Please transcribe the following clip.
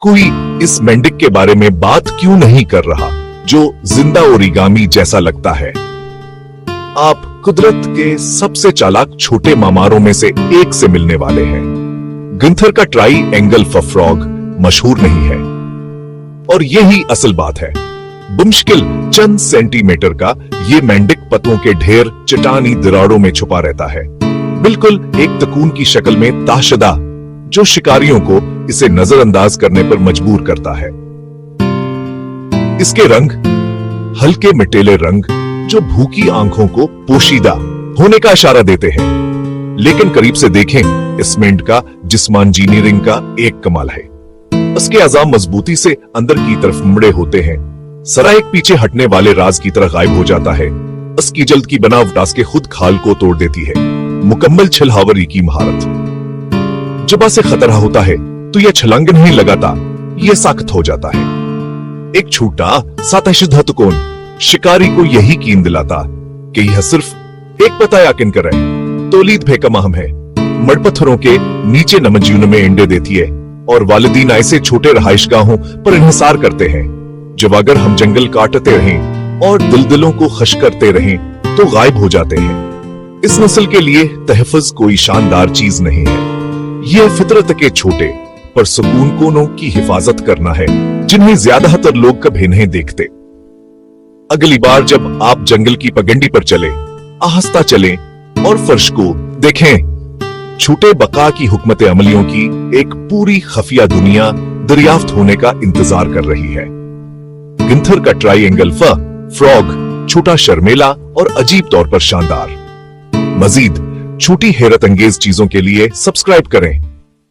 कोई इस मेंढक के बारे में बात क्यों नहीं कर रहा जो जिंदा ओरिगामी जैसा लगता है। आप कुदरत के सबसे चालाक छोटे मामारों में से एक से मिलने वाले हैं। गुंथर का ट्राई-एंगल फ्रॉग मशहूर नहीं है और यही असल बात है। बमुश्किल चंद सेंटीमीटर का ये मेंढक पत्तों के ढेर चट्टानी दरारों में छुपा रहता है, बिल्कुल एक तकून की शक्ल में ताशदा, जो शिकारियों को इसे नजरअंदाज करने पर मजबूर करता है। इसके रंग हल्के मिटेले रंग जो भूखी आंखों को पोशीदा होने का इशारा देते हैं, लेकिन करीब से देखें इस मेंढक का जिस्मानी इंजीनियरिंग का एक कमाल है। उसके अज़ाम मजबूती से अंदर की तरफ मुड़े होते हैं, सरा एक पीछे हटने वाले राज की तरह गायब हो जाता है। उसकी जल्द की बनावट उसके खुद खाल को तोड़ देती है। मुकम्मल छलहावरी की महारत। जब से खतरा होता है तो यह छलांग नहीं लगाता, यह सख्त हो जाता है। एक छोटा सातशुद्धतकोन शिकारी को यही कीन दिलाता कि यह सिर्फ एक पता यकीन करे, तोलीद फेकम अहम है। मड़पत्थरों के नीचे नमजीन में अंडे देती है और वालिदीन ऐसे छोटे रहाइशगाहों पर इन्हिसार करते हैं जब अगर हम जंगल काटते रहें और दिल-दिलों को खश करते रहें तो गायब हो जाते हैं। इस नस्ल के लिए तहफ़्फ़ुज़ कोई शानदार चीज नहीं है, यह फितरत के छोटे पर सुकून कोनों की हिफाजत करना है जिन्हें ज्यादातर लोग कभी नहीं देखते। अगली बार जब आप जंगल की पगडंडी पर चले, आहिस्ता चलें और फर्श को देखें। छोटे बका की हुकमत अमलियों की एक पूरी खफिया दुनिया दरियाफ्त होने का इंतजार कर रही है। गुंथर का ट्राई-एंगल फ्रॉग छोटा, शर्मेला और अजीब तौर पर शानदार। मजीद छोटी हैरत अंगेज चीजों के लिए सब्सक्राइब करें।